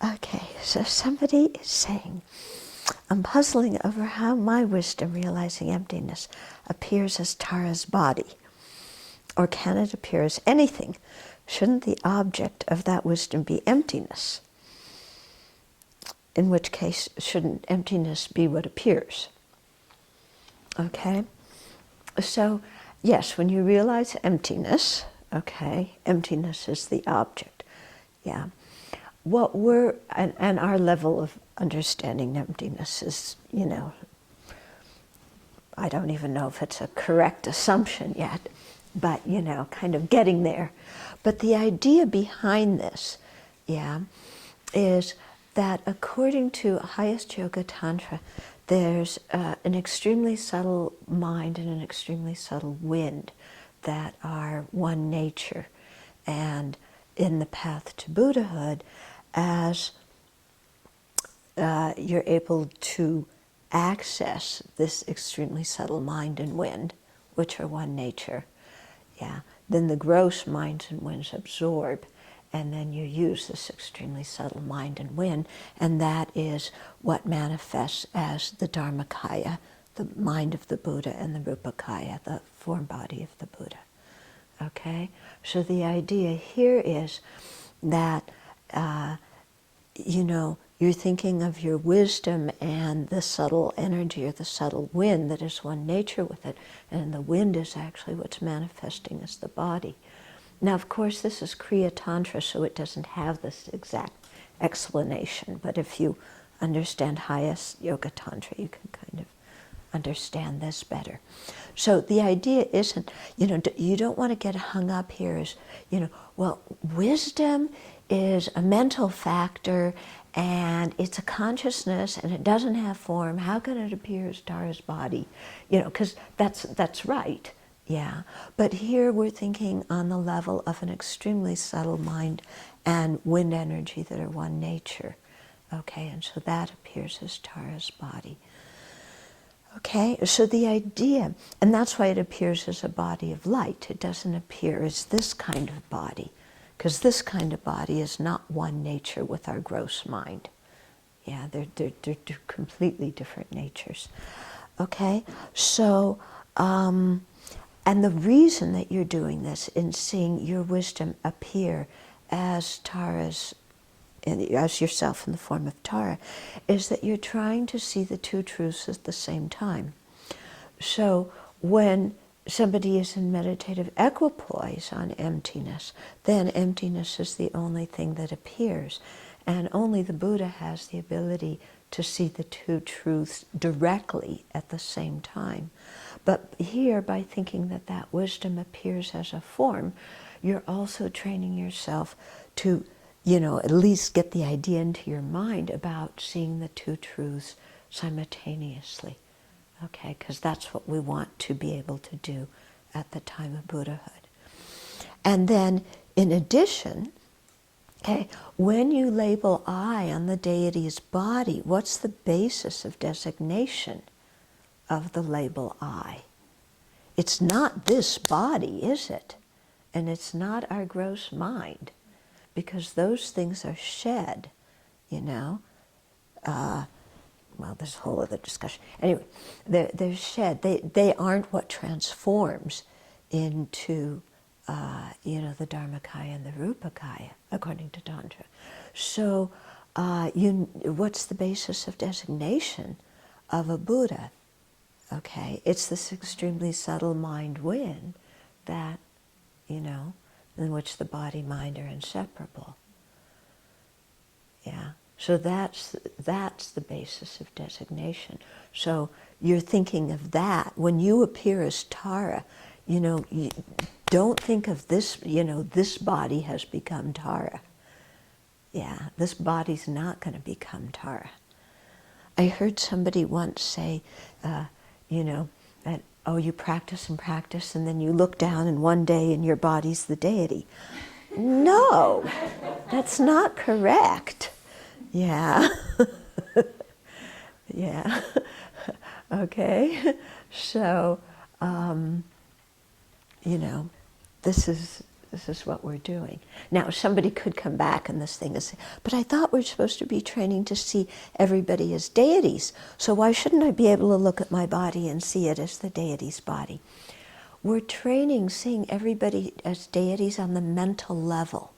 Okay, so somebody is saying, I'm puzzling over how my wisdom realizing emptiness appears as Tara's body. Or can it appear as anything? Shouldn't the object of that wisdom be emptiness? In which case, shouldn't emptiness be what appears? Okay? So, yes, when you realize emptiness, okay, emptiness is the object. Yeah. What we're, and our level of understanding emptiness is, you know, I don't even know if it's a correct assumption yet, but, you know, kind of getting there. But the idea behind this, yeah, is that according to highest yoga tantra, there's an extremely subtle mind and an extremely subtle wind that are one nature. And in the path to Buddhahood, as you're able to access this extremely subtle mind and wind, which are one nature, yeah, then the gross minds and winds absorb, and then you use this extremely subtle mind and wind, and that is what manifests as the Dharmakaya, the mind of the Buddha, and the Rupakaya, the form body of the Buddha. Okay? So the idea here is that, you know, you're thinking of your wisdom and the subtle energy or the subtle wind that is one nature with it, and the wind is actually what's manifesting as the body. Now, of course, this is Kriya Tantra, so it doesn't have this exact explanation, but if you understand highest Yoga Tantra, you can kind of understand this better. So the idea isn't, you know, you don't want to get hung up here as, you know, well, wisdom is a mental factor and it's a consciousness and it doesn't have form. How can it appear as Tara's body? You know, because that's right, yeah. But here we're thinking on the level of an extremely subtle mind and wind energy that are one nature. Okay, and so that appears as Tara's body. Okay, so the idea, and that's why it appears as a body of light. It doesn't appear as this kind of body, because this kind of body is not one nature with our gross mind. Yeah, they're completely different natures. Okay, so, and the reason that you're doing this in seeing your wisdom appear as Tara's, as yourself in the form of Tara, is that you're trying to see the two truths at the same time. So when somebody is in meditative equipoise on emptiness, then emptiness is the only thing that appears. And only the Buddha has the ability to see the two truths directly at the same time. But here, by thinking that that wisdom appears as a form, you're also training yourself to, you know, at least get the idea into your mind about seeing the two truths simultaneously. Okay, because that's what we want to be able to do at the time of Buddhahood. And then, in addition, okay, when you label I on the deity's body, what's the basis of designation of the label I? It's not this body, is it? And it's not our gross mind, because those things are shed, you know. Well, there's a whole other discussion. Anyway, they're shed. They aren't what transforms into, you know, the Dharmakaya and the Rupakaya, according to Tantra. So, what's the basis of designation of a Buddha? Okay, it's this extremely subtle mind wind that, you know, in which the body mind are inseparable. Yeah. So that's the basis of designation. So you're thinking of that. When you appear as Tara, you know, you don't think of this, you know, this body has become Tara. Yeah, this body's not going to become Tara. I heard somebody once say, you know, that, oh, you practice and practice, and then you look down and one day and your body's the deity. No, that's not correct. Yeah. Yeah. Okay. So, you know, this is This is what we're doing. Now, somebody could come back and this thing is, but I thought we're supposed to be training to see everybody as deities. So why shouldn't I be able to look at my body and see it as the deity's body? We're training seeing everybody as deities on the mental level.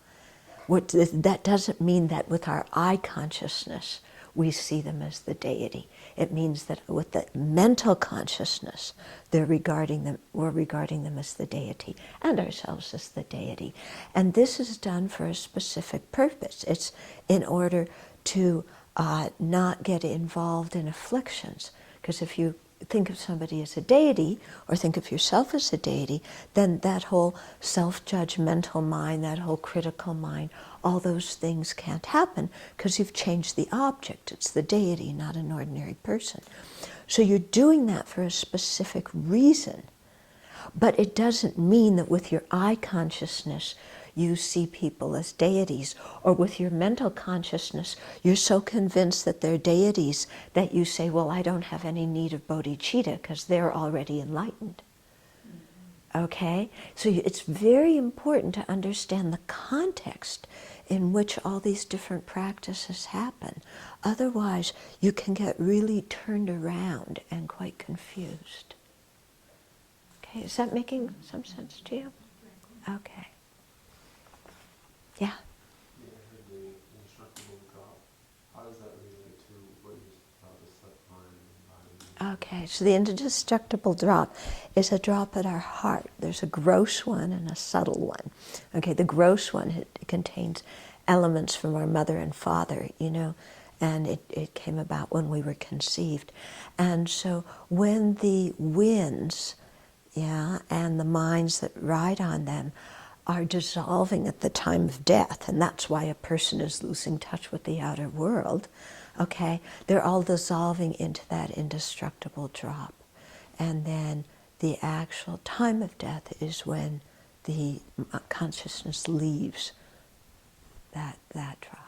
That doesn't mean that with our eye consciousness we see them as the deity. It means that with the mental consciousness, we're regarding them as the deity, and ourselves as the deity. And this is done for a specific purpose. It's in order to not get involved in afflictions. Because if you think of somebody as a deity, or think of yourself as a deity, then that whole self-judgmental mind, that whole critical mind, all those things can't happen because you've changed the object. It's the deity, not an ordinary person. So you're doing that for a specific reason. But it doesn't mean that with your eye consciousness you see people as deities, or with your mental consciousness you're so convinced that they're deities that you say, well, I don't have any need of bodhicitta because they're already enlightened. Okay? So it's very important to understand the context in which all these different practices happen. Otherwise, you can get really turned around and quite confused. Okay, is that making some sense to you? Okay. Yeah? Yeah, I heard the indestructible drop. How does that relate to what you just about the set mind and body? Okay, so the indestructible drop is a drop at our heart. There's a gross one and a subtle one. Okay, the gross one, it contains elements from our mother and father, you know, and it came about when we were conceived. And so when the winds, yeah, and the minds that ride on them are dissolving at the time of death, and that's why a person is losing touch with the outer world, okay, they're all dissolving into that indestructible drop. And then the actual time of death is when the consciousness leaves that drop.